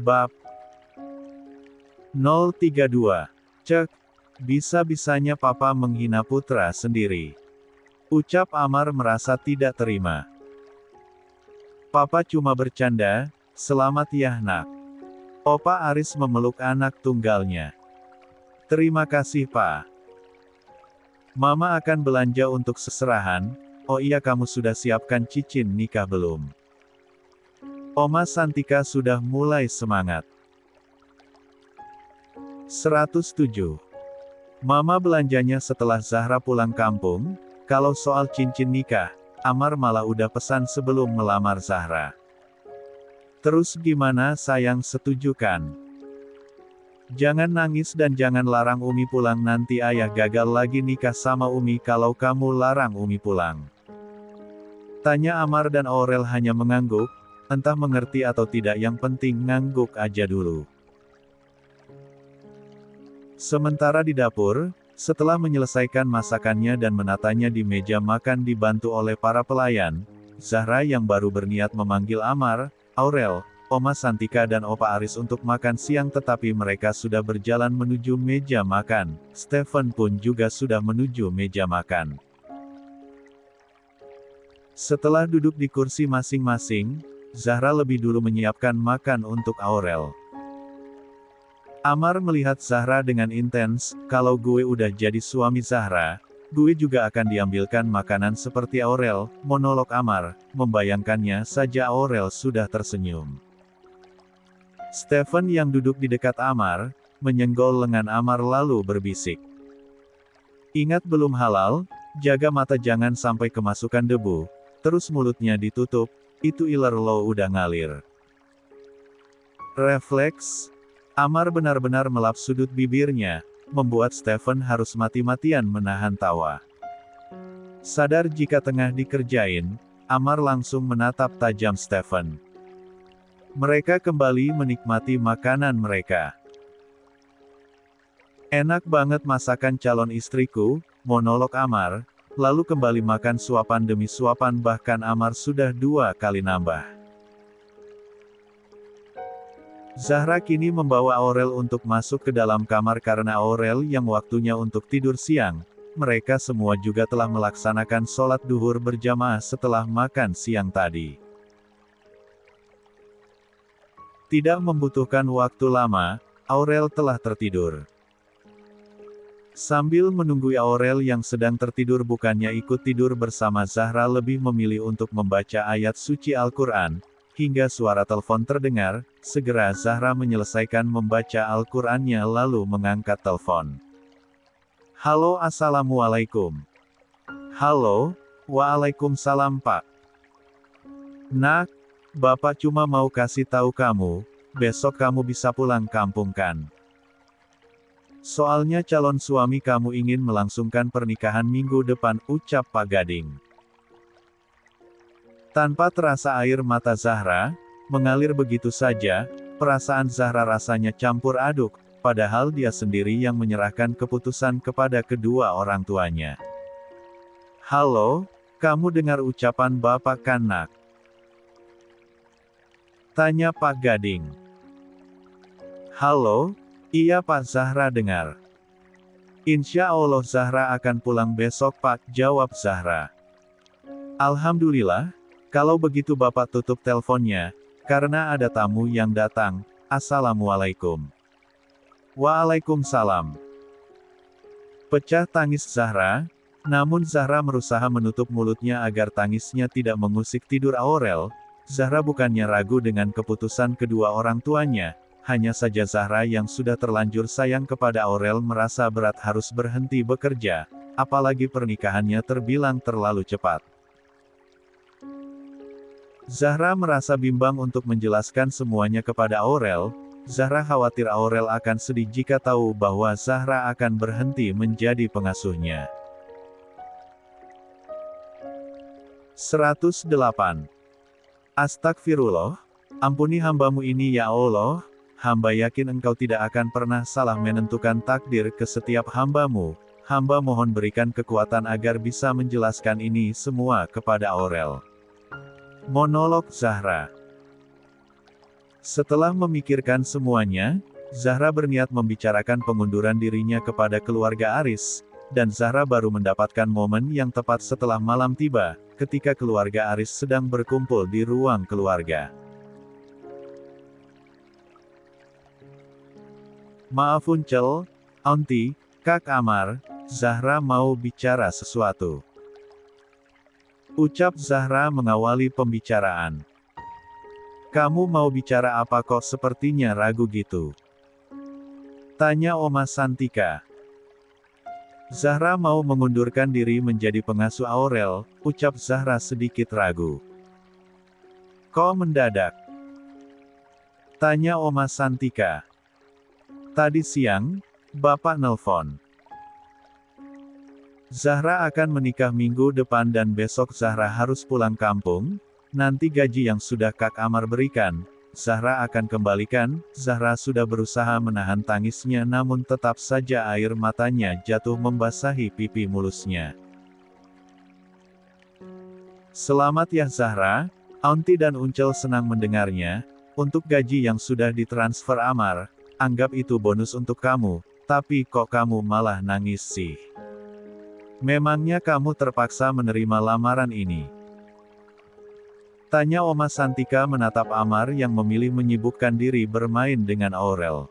Bab 032. Cek, bisa-bisanya papa menghina putra sendiri. Ucap Amar merasa tidak terima. Papa cuma bercanda, selamat ya nak. Opa Aris memeluk anak tunggalnya. Terima kasih pak. Mama akan belanja untuk seserahan. Oh iya, kamu sudah siapkan cincin nikah belum? Oma Santika sudah mulai semangat. 107. Mama belanjanya setelah Zahra pulang kampung. Kalau soal cincin nikah, Amar malah udah pesan sebelum melamar Zahra. Terus gimana sayang, setuju kan? Jangan nangis dan jangan larang Umi pulang, nanti ayah gagal lagi nikah sama Umi kalau kamu larang Umi pulang. Tanya Amar dan Aurel hanya mengangguk, entah mengerti atau tidak, yang penting ngangguk aja dulu. Sementara di dapur, setelah menyelesaikan masakannya dan menatanya di meja makan dibantu oleh para pelayan, Zahra yang baru berniat memanggil Amar, Aurel, Oma Santika dan Opa Aris untuk makan siang, tetapi mereka sudah berjalan menuju meja makan. Stephen pun juga sudah menuju meja makan. Setelah duduk di kursi masing-masing, Zahra lebih dulu menyiapkan makan untuk Aurel. Amar melihat Zahra dengan intens, kalau gue udah jadi suami Zahra, gue juga akan diambilkan makanan seperti Aurel, monolog Amar. Membayangkannya saja Aurel sudah tersenyum. Stephen yang duduk di dekat Amar, menyenggol lengan Amar lalu berbisik. Ingat belum halal, jaga mata jangan sampai kemasukan debu. Terus mulutnya ditutup, itu iler lo udah ngalir. Refleks, Amar benar-benar melap sudut bibirnya, membuat Stephen harus mati-matian menahan tawa. Sadar jika tengah dikerjain, Amar langsung menatap tajam Stephen. Mereka kembali menikmati makanan mereka. Enak banget masakan calon istriku, monolog Amar. Lalu kembali makan suapan demi suapan, bahkan Amar sudah 2 kali nambah. Zahra kini membawa Aurel untuk masuk ke dalam kamar karena Aurel yang waktunya untuk tidur siang. Mereka semua juga telah melaksanakan sholat duhur berjamaah setelah makan siang tadi. Tidak membutuhkan waktu lama, Aurel telah tertidur. Sambil menunggu Aurel yang sedang tertidur bukannya ikut tidur bersama Zahra, lebih memilih untuk membaca ayat suci Al-Quran, hingga suara telepon terdengar. Segera Zahra menyelesaikan membaca Al-Qurannya lalu mengangkat telepon. Halo, assalamualaikum. Halo, waalaikumsalam pak. Nak, bapak cuma mau kasih tahu kamu, besok kamu bisa pulang kampung kan? Soalnya calon suami kamu ingin melangsungkan pernikahan minggu depan, ucap Pak Gading. Tanpa terasa air mata Zahra mengalir begitu saja. Perasaan Zahra rasanya campur aduk, padahal dia sendiri yang menyerahkan keputusan kepada kedua orang tuanya. Halo, kamu dengar ucapan bapak kan nak? Tanya Pak Gading. Halo. Iya pak, Zahra dengar. Insya Allah Zahra akan pulang besok pak, jawab Zahra. Alhamdulillah, kalau begitu bapak tutup teleponnya, karena ada tamu yang datang. Assalamualaikum. Waalaikumsalam. Pecah tangis Zahra, namun Zahra berusaha menutup mulutnya agar tangisnya tidak mengusik tidur Aurel. Zahra bukannya ragu dengan keputusan kedua orang tuanya. Hanya saja Zahra yang sudah terlanjur sayang kepada Aurel merasa berat harus berhenti bekerja, apalagi pernikahannya terbilang terlalu cepat. Zahra merasa bimbang untuk menjelaskan semuanya kepada Aurel. Zahra khawatir Aurel akan sedih jika tahu bahwa Zahra akan berhenti menjadi pengasuhnya. 108. Astagfirullah, ampuni hambamu ini ya Allah. Hamba yakin engkau tidak akan pernah salah menentukan takdir ke setiap hambamu. Hamba mohon berikan kekuatan agar bisa menjelaskan ini semua kepada Aurel. Monolog Zahra. Setelah memikirkan semuanya, Zahra berniat membicarakan pengunduran dirinya kepada keluarga Aris, dan Zahra baru mendapatkan momen yang tepat setelah malam tiba, ketika keluarga Aris sedang berkumpul di ruang keluarga. Maaf Uncel, Aunty, Kak Amar, Zahra mau bicara sesuatu. Ucap Zahra mengawali pembicaraan. Kamu mau bicara apa kok sepertinya ragu gitu? Tanya Oma Santika. Zahra mau mengundurkan diri menjadi pengasuh Aurel, ucap Zahra sedikit ragu. Kok mendadak? Tanya Oma Santika. Tadi siang, Bapak nelpon. Zahra akan menikah minggu depan dan besok Zahra harus pulang kampung, nanti gaji yang sudah Kak Amar berikan, Zahra akan kembalikan. Zahra sudah berusaha menahan tangisnya namun tetap saja air matanya jatuh membasahi pipi mulusnya. Selamat ya Zahra, Aunty dan Uncel senang mendengarnya. Untuk gaji yang sudah ditransfer Amar, anggap itu bonus untuk kamu, tapi kok kamu malah nangis sih? Memangnya kamu terpaksa menerima lamaran ini? Tanya Oma Santika menatap Amar yang memilih menyibukkan diri bermain dengan Aurel.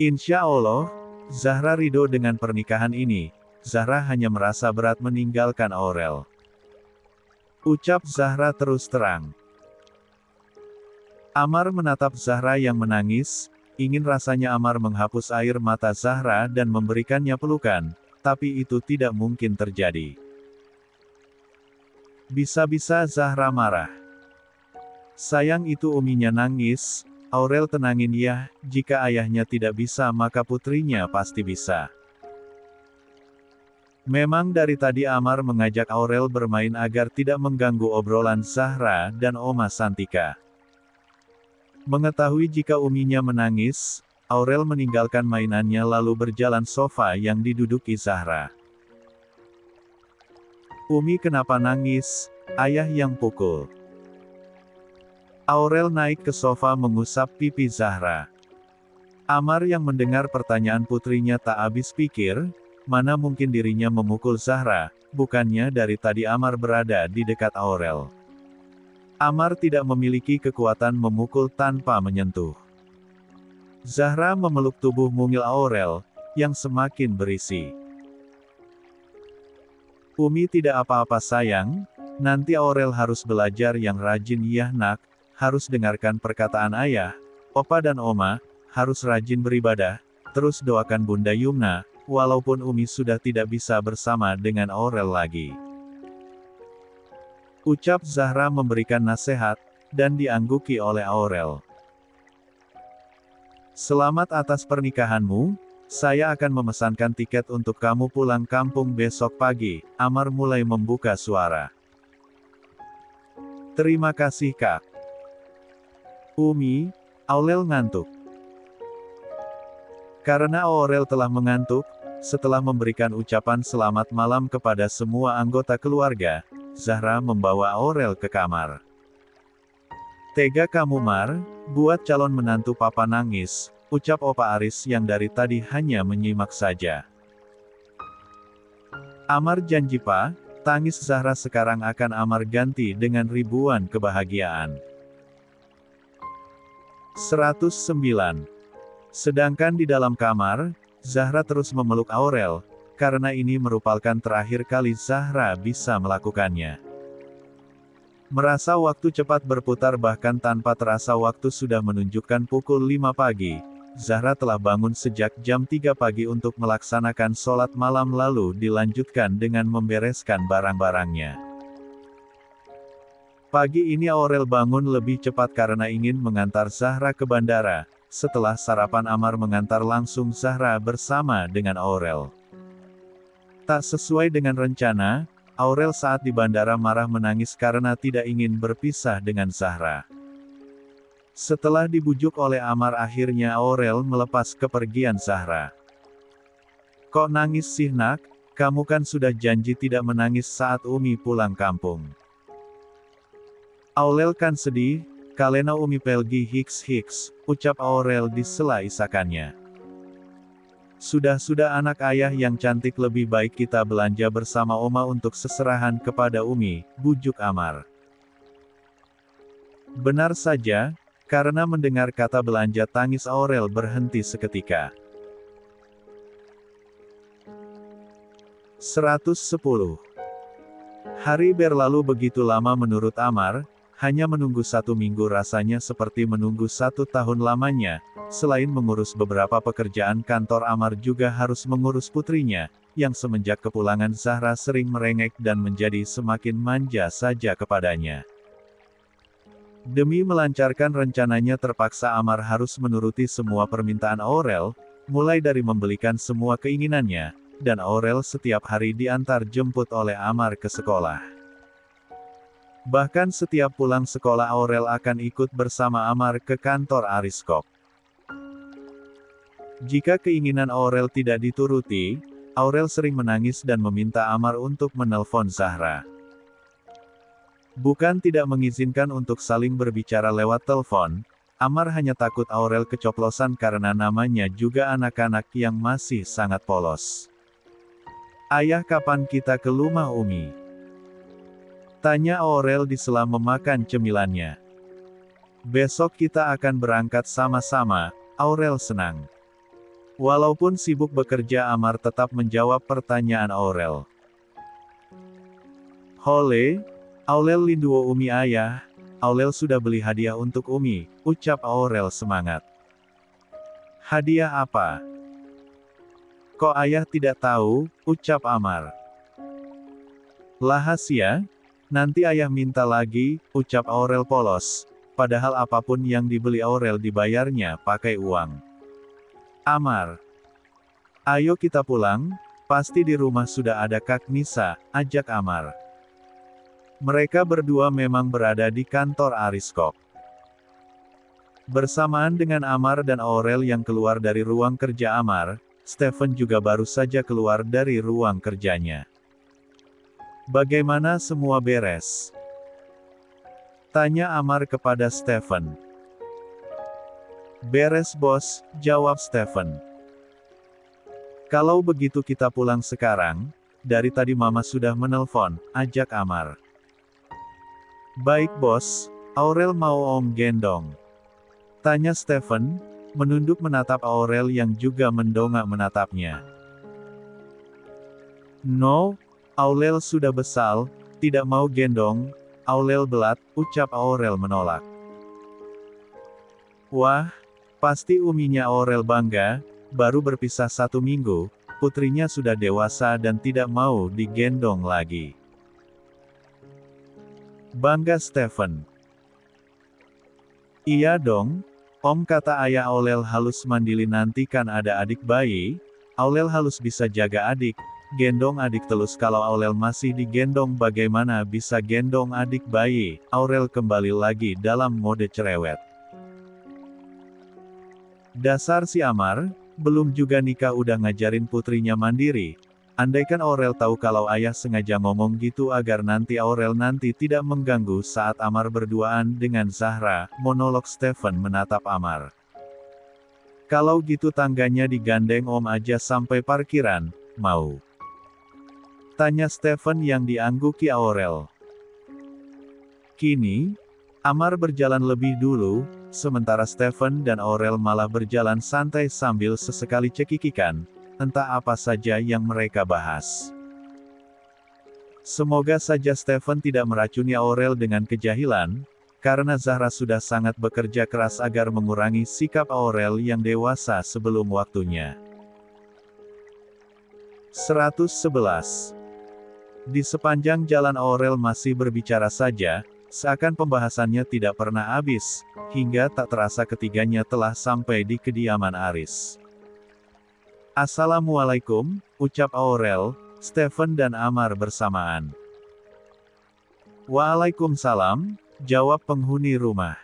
Insya Allah, Zahra ridho dengan pernikahan ini. Zahra hanya merasa berat meninggalkan Aurel. Ucap Zahra terus terang. Amar menatap Zahra yang menangis, ingin rasanya Amar menghapus air mata Zahra dan memberikannya pelukan, tapi itu tidak mungkin terjadi. Bisa-bisa Zahra marah. Sayang itu uminya nangis, Aurel tenangin ya, jika ayahnya tidak bisa maka putrinya pasti bisa. Memang dari tadi Amar mengajak Aurel bermain agar tidak mengganggu obrolan Zahra dan Oma Santika. Mengetahui jika uminya menangis, Aurel meninggalkan mainannya lalu berjalan sofa yang diduduki Zahra. Umi kenapa nangis? Ayah yang pukul. Aurel naik ke sofa mengusap pipi Zahra. Amar yang mendengar pertanyaan putrinya tak habis pikir, mana mungkin dirinya memukul Zahra, bukannya dari tadi Amar berada di dekat Aurel. Amar tidak memiliki kekuatan memukul tanpa menyentuh. Zahra memeluk tubuh mungil Aurel, yang semakin berisi. Umi tidak apa-apa sayang, nanti Aurel harus belajar yang rajin ya nak, harus dengarkan perkataan ayah, opa dan oma, harus rajin beribadah, terus doakan Bunda Yumna, walaupun Umi sudah tidak bisa bersama dengan Aurel lagi. Ucap Zahra memberikan nasihat, dan diangguki oleh Aurel. Selamat atas pernikahanmu, saya akan memesankan tiket untuk kamu pulang kampung besok pagi. Amar mulai membuka suara. Terima kasih Kak. Umi, Aurel ngantuk. Karena Aurel telah mengantuk, setelah memberikan ucapan selamat malam kepada semua anggota keluarga, Zahra membawa Aurel ke kamar. Tega kamu Mar, buat calon menantu papa nangis, ucap Opa Aris yang dari tadi hanya menyimak saja. Amar janji Pak, tangis Zahra sekarang akan Amar ganti dengan ribuan kebahagiaan. 109. Sedangkan di dalam kamar, Zahra terus memeluk Aurel, karena ini merupakan terakhir kali Zahra bisa melakukannya. Merasa waktu cepat berputar bahkan tanpa terasa waktu sudah menunjukkan pukul 5 pagi, Zahra telah bangun sejak jam 3 pagi untuk melaksanakan sholat malam lalu dilanjutkan dengan membereskan barang-barangnya. Pagi ini Aurel bangun lebih cepat karena ingin mengantar Zahra ke bandara. Setelah sarapan Amar mengantar langsung Zahra bersama dengan Aurel. Tak sesuai dengan rencana, Aurel saat di bandara marah menangis karena tidak ingin berpisah dengan Zahra. Setelah dibujuk oleh Amar akhirnya Aurel melepas kepergian Zahra. Kok nangis sih nak? Kamu kan sudah janji tidak menangis saat Umi pulang kampung. Aurel kan sedih, kalena Umi Pelgi hiks, ucap Aurel di sela isakannya. Sudah anak ayah yang cantik, lebih baik kita belanja bersama Oma untuk seserahan kepada Umi, bujuk Amar. Benar saja, karena mendengar kata belanja tangis Aurel berhenti seketika. 110. Hari berlalu begitu lama menurut Amar, hanya menunggu 1 minggu rasanya seperti menunggu 1 tahun lamanya. Selain mengurus beberapa pekerjaan kantor, Amar juga harus mengurus putrinya, yang semenjak kepulangan Zahra sering merengek dan menjadi semakin manja saja kepadanya. Demi melancarkan rencananya terpaksa Amar harus menuruti semua permintaan Aurel, mulai dari membelikan semua keinginannya, dan Aurel setiap hari diantar jemput oleh Amar ke sekolah. Bahkan setiap pulang sekolah Aurel akan ikut bersama Amar ke kantor Ariskop. Jika keinginan Aurel tidak dituruti, Aurel sering menangis dan meminta Amar untuk menelpon Zahra. Bukan tidak mengizinkan untuk saling berbicara lewat telepon, Amar hanya takut Aurel kecoplosan karena namanya juga anak-anak yang masih sangat polos. "Ayah, kapan kita ke rumah Umi?" tanya Aurel di sela memakan cemilannya. "Besok kita akan berangkat sama-sama," Aurel senang. Walaupun sibuk bekerja, Amar tetap menjawab pertanyaan Aurel. "Hole, Aurel linduo Umi ayah, Aurel sudah beli hadiah untuk Umi," ucap Aurel semangat. "Hadiah apa? Kok ayah tidak tahu?" ucap Amar. "Rahasia, nanti ayah minta lagi," ucap Aurel polos, padahal apapun yang dibeli Aurel dibayarnya pakai uang. "Amar, ayo kita pulang, pasti di rumah sudah ada Kak Nisa," ajak Amar. Mereka berdua memang berada di kantor Ariskop. Bersamaan dengan Amar dan Aurel yang keluar dari ruang kerja Amar, Stephen juga baru saja keluar dari ruang kerjanya. "Bagaimana, semua beres?" tanya Amar kepada Stephen. "Beres bos," jawab Stephen. "Kalau begitu kita pulang sekarang, dari tadi Mama sudah menelpon," ajak Amar. "Baik bos, Aurel mau Om gendong?" tanya Stephen, menunduk menatap Aurel yang juga mendongak menatapnya. "No, Aurel sudah besar, tidak mau gendong, Aurel belat," ucap Aurel menolak. Wah, pasti uminya Aurel bangga, baru berpisah 1 minggu, putrinya sudah dewasa dan tidak mau digendong lagi. Bangga Stephen. "Iya dong, Om, kata ayah Aurel halus mandili, nanti kan ada adik bayi, Aurel halus bisa jaga adik, gendong adik telus. Kalau Aurel masih digendong bagaimana bisa gendong adik bayi?" Aurel kembali lagi dalam mode cerewet. Dasar si Amar, belum juga nikah udah ngajarin putrinya mandiri. Andaikan Aurel tahu kalau ayah sengaja ngomong gitu agar nanti Aurel nanti tidak mengganggu saat Amar berduaan dengan Zahra, monolog Stephen menatap Amar. "Kalau gitu tangganya digandeng Om aja sampai parkiran, mau?" tanya Stephen yang diangguki Aurel. Kini, Amar berjalan lebih dulu, sementara Stephen dan Aurel malah berjalan santai sambil sesekali cekikikan, entah apa saja yang mereka bahas. Semoga saja Stephen tidak meracuni Aurel dengan kejahilan, karena Zahra sudah sangat bekerja keras agar mengurangi sikap Aurel yang dewasa sebelum waktunya. 111. Di sepanjang jalan Aurel masih berbicara saja, seakan pembahasannya tidak pernah habis, hingga tak terasa ketiganya telah sampai di kediaman Aris. "Assalamualaikum," ucap Aurel, Stephen dan Amar bersamaan. "Waalaikumsalam," jawab penghuni rumah.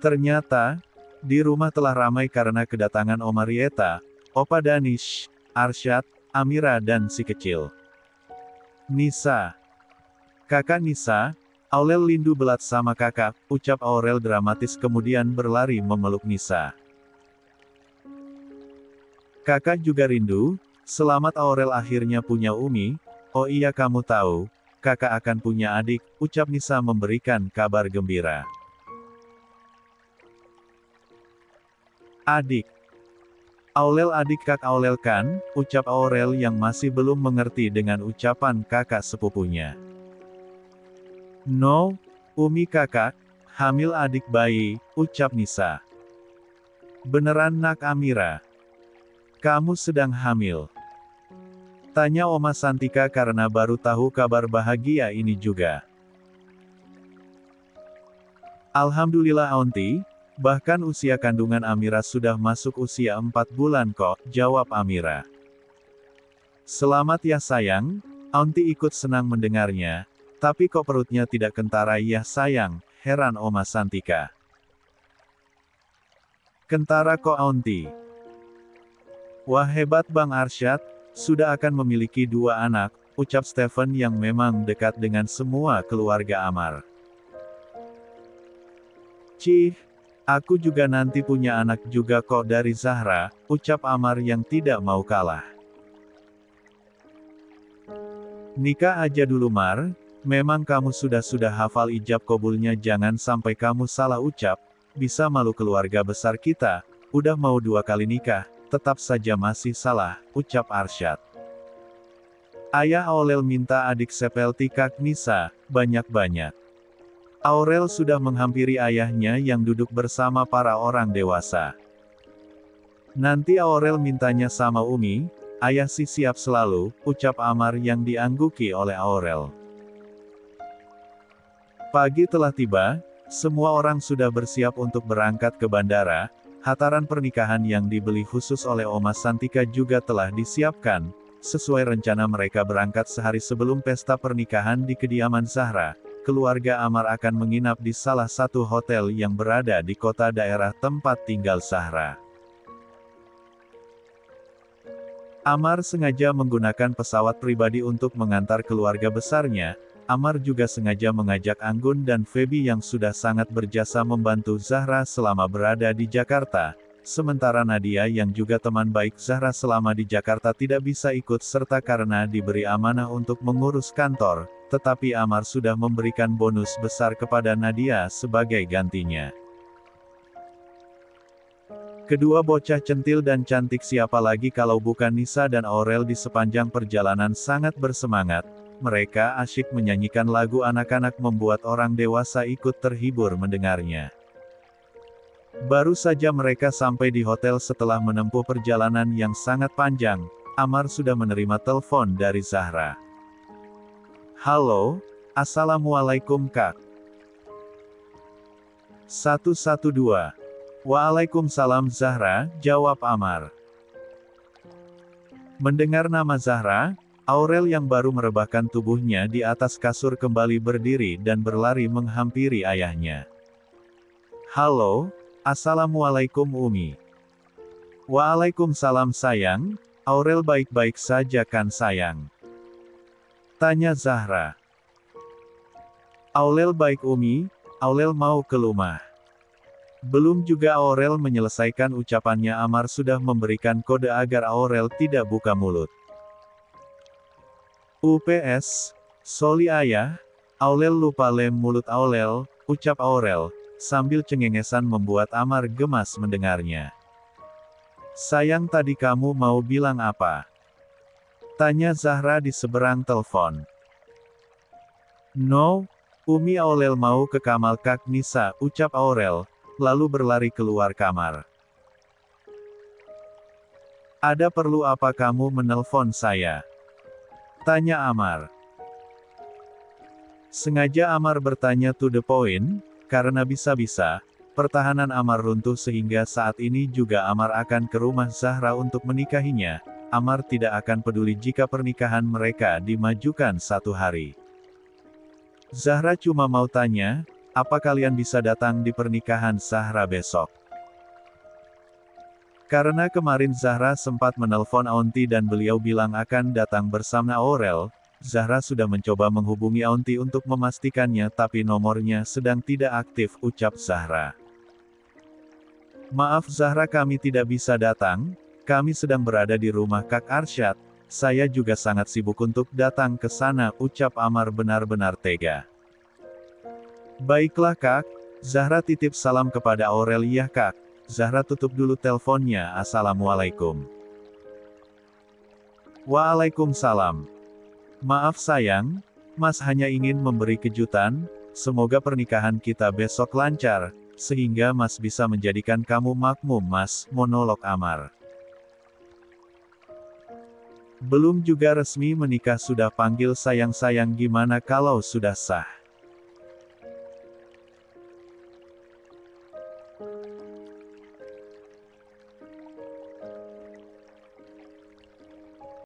Ternyata, di rumah telah ramai karena kedatangan Oma Rieta, Opa Danish, Arsyad, Amira dan si kecil. "Nisa. Kakak Nisa," Aurel rindu belat sama kakak, ucap Aurel dramatis kemudian berlari memeluk Nisa. Kakak juga rindu, selamat Aurel akhirnya punya Umi, oh iya kamu tahu, kakak akan punya adik, ucap Nisa memberikan kabar gembira. Adik. Aurel adik Kak Aurel kan, ucap Aurel yang masih belum mengerti dengan ucapan kakak sepupunya. No, Umi kakak, hamil adik bayi, ucap Nisa. Beneran nak Amira? Kamu sedang hamil? Tanya Oma Santika karena baru tahu kabar bahagia ini juga. Alhamdulillah Aunty, bahkan usia kandungan Amira sudah masuk usia 4 bulan kok, jawab Amira. Selamat ya sayang, Aunty ikut senang mendengarnya, tapi kok perutnya tidak kentara ya sayang, heran Oma Santika. Kentara kok Aunty? Wah hebat Bang Arsyad, sudah akan memiliki 2 anak, ucap Stephen yang memang dekat dengan semua keluarga Amar. Cih, aku juga nanti punya anak juga kok dari Zahra, ucap Amar yang tidak mau kalah. Nikah aja dulu Mar, memang kamu sudah hafal ijab kabulnya jangan sampai kamu salah ucap, bisa malu keluarga besar kita, udah mau 2 kali nikah, tetap saja masih salah, ucap Arsyad. Ayah Aurel minta adik seperti Kak Nisa, banyak-banyak. Aurel sudah menghampiri ayahnya yang duduk bersama para orang dewasa. Nanti Aurel mintanya sama Umi, ayah sih siap selalu, ucap Amar yang diangguki oleh Aurel. Pagi telah tiba, semua orang sudah bersiap untuk berangkat ke bandara, hataran pernikahan yang dibeli khusus oleh Oma Santika juga telah disiapkan, sesuai rencana mereka berangkat sehari sebelum pesta pernikahan di kediaman Zahra. Keluarga Amar akan menginap di salah satu hotel yang berada di kota daerah tempat tinggal Zahra. Amar sengaja menggunakan pesawat pribadi untuk mengantar keluarga besarnya. Amar juga sengaja mengajak Anggun dan Feby yang sudah sangat berjasa membantu Zahra selama berada di Jakarta. Sementara Nadia yang juga teman baik Zahra selama di Jakarta tidak bisa ikut serta karena diberi amanah untuk mengurus kantor, tetapi Amar sudah memberikan bonus besar kepada Nadia sebagai gantinya. Kedua bocah centil dan cantik siapa lagi kalau bukan Nisa dan Aurel di sepanjang perjalanan sangat bersemangat, mereka asyik menyanyikan lagu anak-anak membuat orang dewasa ikut terhibur mendengarnya. Baru saja mereka sampai di hotel setelah menempuh perjalanan yang sangat panjang, Amar sudah menerima telepon dari Zahra. Halo, Assalamualaikum Kak. 112. Waalaikumsalam Zahra, jawab Amar. Mendengar nama Zahra, Aurel yang baru merebahkan tubuhnya di atas kasur kembali berdiri dan berlari menghampiri ayahnya. Halo, Assalamualaikum Umi. Waalaikumsalam sayang, Aurel baik-baik saja kan sayang? Tanya Zahra. Aurel baik Umi, Aurel mau ke rumah. Belum juga Aurel menyelesaikan ucapannya Amar sudah memberikan kode agar Aurel tidak buka mulut. UPS, Soli ayah, Aurel lupa lem mulut Aurel, ucap Aurel, sambil cengengesan membuat Amar gemas mendengarnya. Sayang tadi kamu mau bilang apa? Tanya Zahra di seberang telepon. No, Umi Aurel mau ke kamar Kak Nisa, ucap Aurel, lalu berlari keluar kamar. Ada perlu apa kamu menelpon saya? Tanya Amar. Sengaja Amar bertanya to the point, karena bisa-bisa, pertahanan Amar runtuh sehingga saat ini juga Amar akan ke rumah Zahra untuk menikahinya. Amar tidak akan peduli jika pernikahan mereka dimajukan 1 hari. Zahra cuma mau tanya, apa kalian bisa datang di pernikahan Zahra besok? Karena kemarin Zahra sempat menelpon Aunty dan beliau bilang akan datang bersama Aurel, Zahra sudah mencoba menghubungi Aunty untuk memastikannya tapi nomornya sedang tidak aktif, ucap Zahra. Maaf Zahra, kami tidak bisa datang, kami sedang berada di rumah Kak Arsyad, saya juga sangat sibuk untuk datang ke sana, ucap Amar benar-benar tega. Baiklah Kak, Zahra titip salam kepada Aurel ya Kak. Zahra tutup dulu teleponnya. Assalamualaikum. Waalaikumsalam. Maaf sayang, Mas hanya ingin memberi kejutan, semoga pernikahan kita besok lancar, sehingga Mas bisa menjadikan kamu makmum Mas, monolog Amar. Belum juga resmi menikah sudah panggil sayang-sayang, gimana kalau sudah sah?